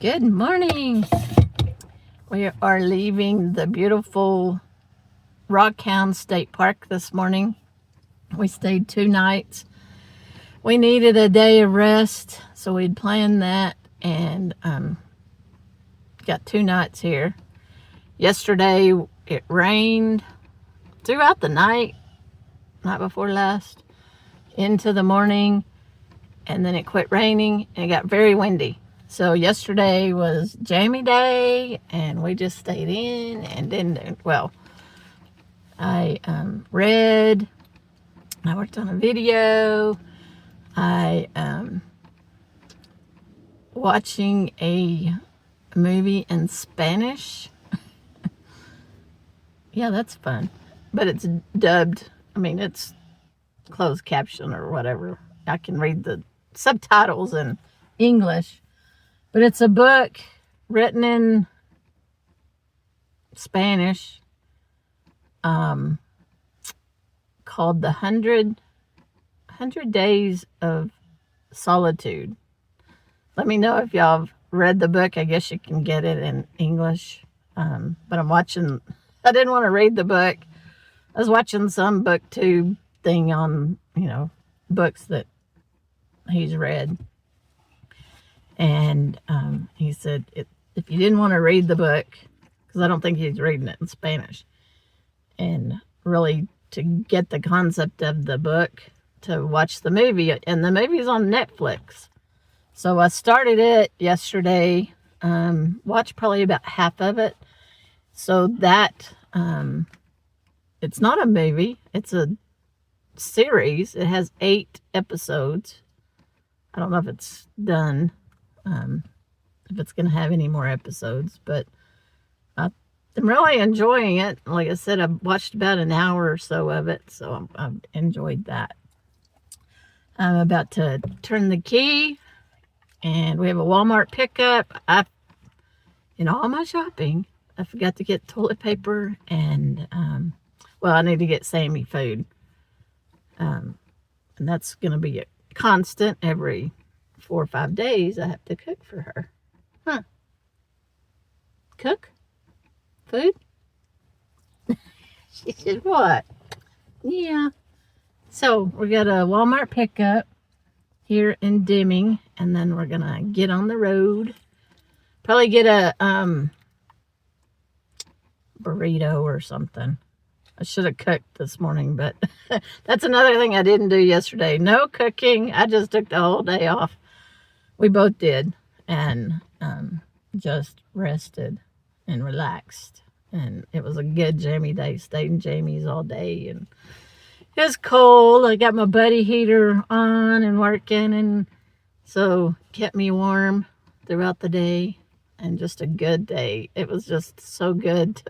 Good morning. We are leaving the beautiful Rockhound State Park this morning. We stayed 2 nights. We needed a day of rest, so we'd planned that and got 2 nights here. Yesterday it rained throughout the night before last, into the morning, and then it quit raining and it got very windy. So yesterday was jammy day, and we just stayed in and didn't, well, I read, I worked on a video, I watching a movie in Spanish. Yeah, that's fun. But it's dubbed, it's closed caption or whatever. I can read the subtitles in English. But it's a book written in Spanish called The 100 Days of Solitude. Let me know if y'all have read the book. I guess you can get it in English. But I didn't want to read the book. I was watching some booktube thing on, books that he's read. And he said, if you didn't want to read the book, because I don't think he's reading it in Spanish, and really to get the concept of the book, to watch the movie, and the movie's on Netflix. So I started it yesterday, watched probably about half of it. So that, it's not a movie, it's a series. It has 8 episodes. I don't know if it's done. If it's going to have any more episodes, but I'm really enjoying it. Like I said, I've watched about an hour or so of it, so I've enjoyed that. I'm about to turn the key, and we have a Walmart pickup. In all my shopping, I forgot to get toilet paper, and I need to get Sammy food, and that's going to be a constant. Every 4 or 5 days I have to cook for her. Cook? Food? She said, what? Yeah. So we got a Walmart pickup here in Deming, and then we're gonna get on the road. Probably get a burrito or something. I should have cooked this morning, but that's another thing I didn't do yesterday. No cooking. I just took the whole day off. We both did, and just rested and relaxed. And it was a good jammy day. Stayed in jammies all day, and it was cold. I got my buddy heater on and working, and so kept me warm throughout the day, and just a good day. It was just so good.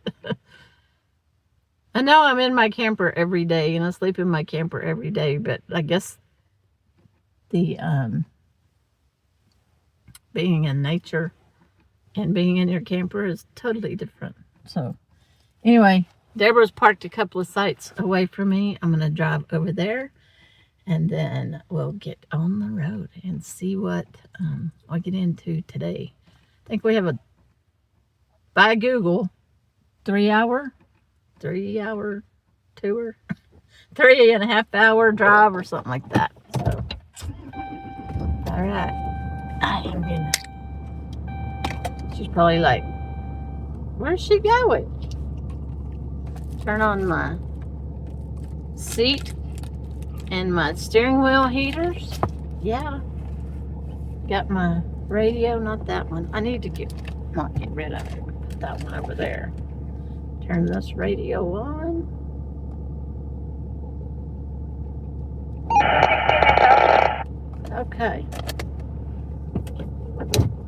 I know I'm in my camper every day, and I sleep in my camper every day, but I guess the being in nature and being in your camper is totally different. So anyway, Deborah's parked a couple of sites away from me. I'm going to drive over there, and then we'll get on the road and see what I'll get into today. I think we have by Google, 3-hour tour, 3.5 hour drive or something like that. So, all right, I am gonna. She's probably like, where's she going? Turn on my seat and my steering wheel heaters. Yeah. Got my radio, not that one. I need to not get rid of it. Put that one over there. Turn this radio on. Okay.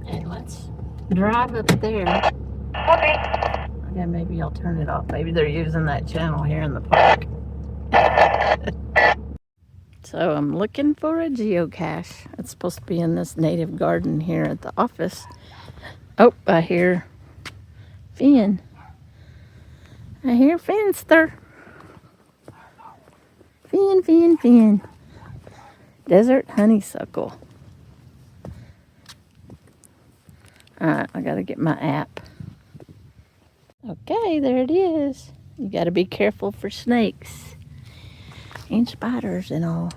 And let's drive up there. Okay, maybe I'll turn it off. Maybe they're using that channel here in the park. So I'm looking for a geocache. It's supposed to be in this native garden here at the office. Oh, I hear Finn. I hear Finster. Finn. Desert honeysuckle. Alright, I gotta get my app. Okay, there it is. You gotta be careful for snakes and spiders and all.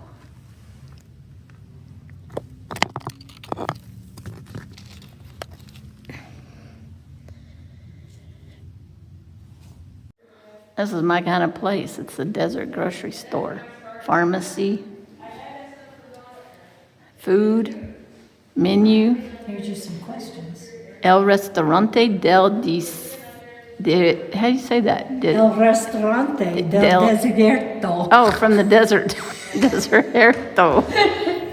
This is my kind of place. It's a desert grocery store. Pharmacy. Food. Menu. Here's just some questions. El Restaurante del how do you say that? El Restaurante del Desierto. Oh, from the desert. Deserto.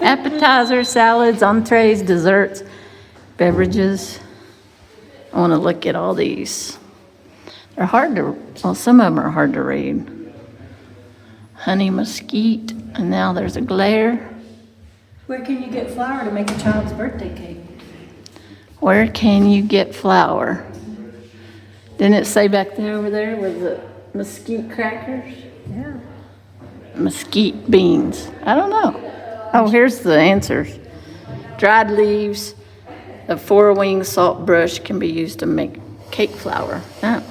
Appetizers, salads, entrees, desserts, beverages. I want to look at all these. They're hard to, well, some of them are hard to read. Honey mesquite, and now there's a glare. Where can you get flour to make a child's birthday cake? Where can you get flour? Didn't it say back there over there with the mesquite crackers? Yeah. Mesquite beans. I don't know. Oh, here's the answers. Dried leaves of 4-wing salt brush can be used to make cake flour. Oh.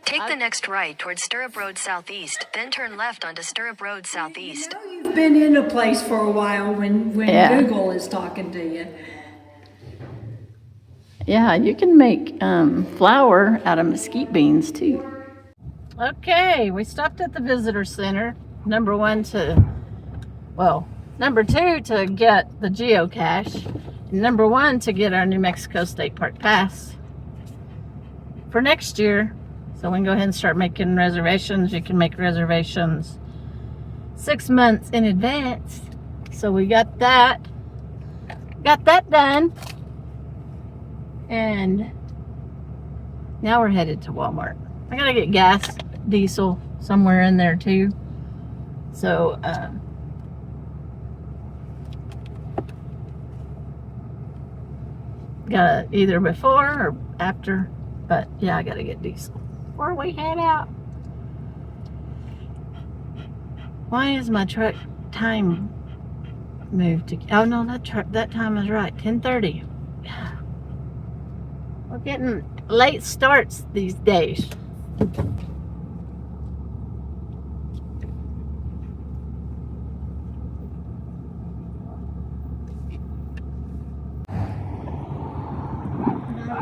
Take the next right towards Stirrup Road Southeast, then turn left onto Stirrup Road Southeast. You know you've been in a place for a while when Yeah. Google is talking to you. Yeah, you can make flour out of mesquite beans too. Okay, we stopped at the visitor center. Number 2 to get the geocache. And number 1 to get our New Mexico State Park pass for next year. So we can go ahead and start making reservations. You can make reservations 6 months in advance. So we got that done. And now we're headed to Walmart. I gotta get gas, diesel, somewhere in there too. So, gotta either before or after, but yeah, I gotta get diesel before we head out. Why is my truck time moved to, oh no, that time is right, 10:30. We're getting late starts these days. My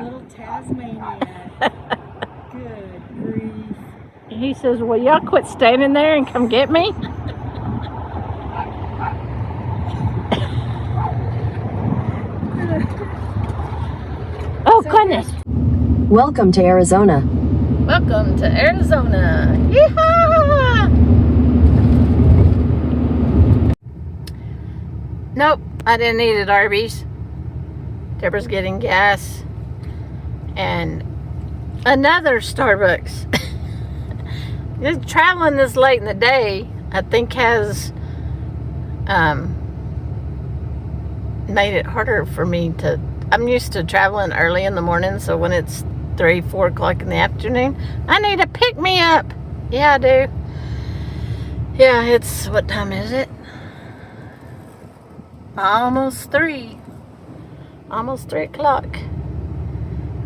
little Tasmania. Good grief. He says, well, y'all quit standing there and come get me? Oh, goodness. Welcome to Arizona. Welcome to Arizona. Yeehaw! Nope, I didn't eat at Arby's. Deborah's getting gas. And another Starbucks. Just traveling this late in the day, I think has made it harder for me to, I'm used to traveling early in the morning, so when it's 3-4 o'clock in the afternoon, I need a pick-me-up. Yeah, I do. Yeah, it's, what time is it? Almost 3. Almost 3 o'clock.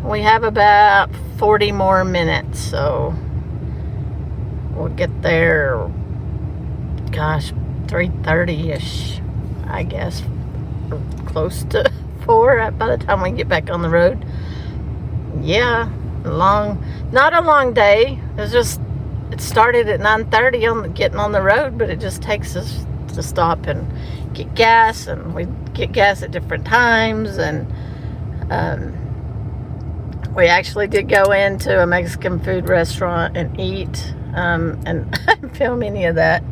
We have about 40 more minutes, so we'll get there, gosh, 3:30-ish, I guess, or close to 4 by the time we get back on the road. Yeah, not a long day. It started at 9:30 on getting on the road, but it just takes us to stop and get gas, and we get gas at different times, and we actually did go into a Mexican food restaurant and eat, and I didn't film any of that.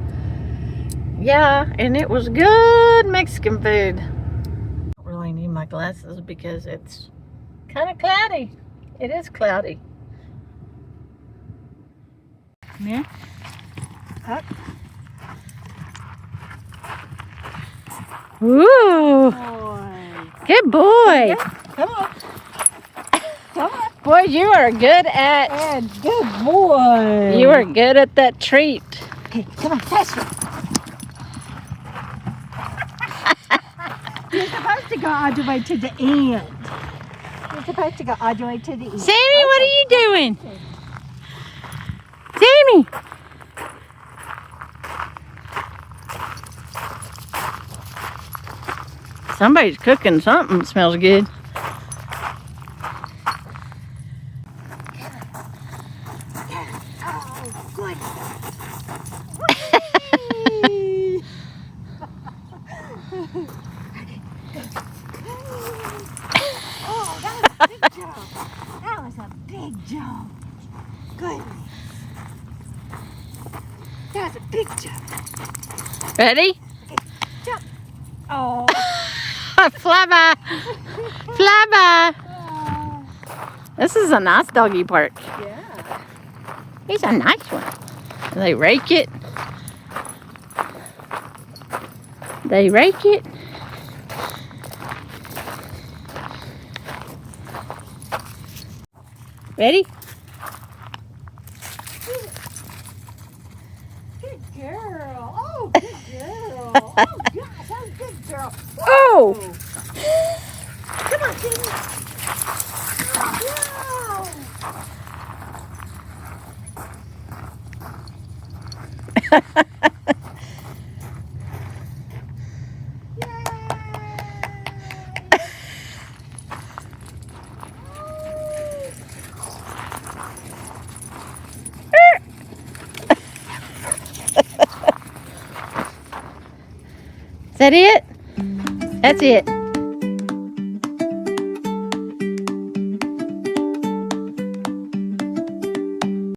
Yeah, and it was good Mexican food. I don't really need my glasses because it's kind of cloudy. It is cloudy. Come here. Up. Ooh. Boy. Good boy. Yeah, come on. Come on. Boy, you are good at. And good boy. You are good at that treat. Okay, come on, faster. You're supposed to go all the way to the end. You're supposed to go all the way to the east. Sammy, what are you doing? Sammy! Somebody's cooking something. Smells good. Oh, good. Oh, that was a big jump. That was a big jump. Good. That was a big jump. Ready? Jump. Oh. Fly by. Fly by. This is a nice doggy park. Yeah. He's a nice one. They rake it. They rake it. Ready? Good girl. Oh, good girl. Oh, gosh, that was a good girl. Oh! Come on, Jamie. Wow. Is that it? That's it.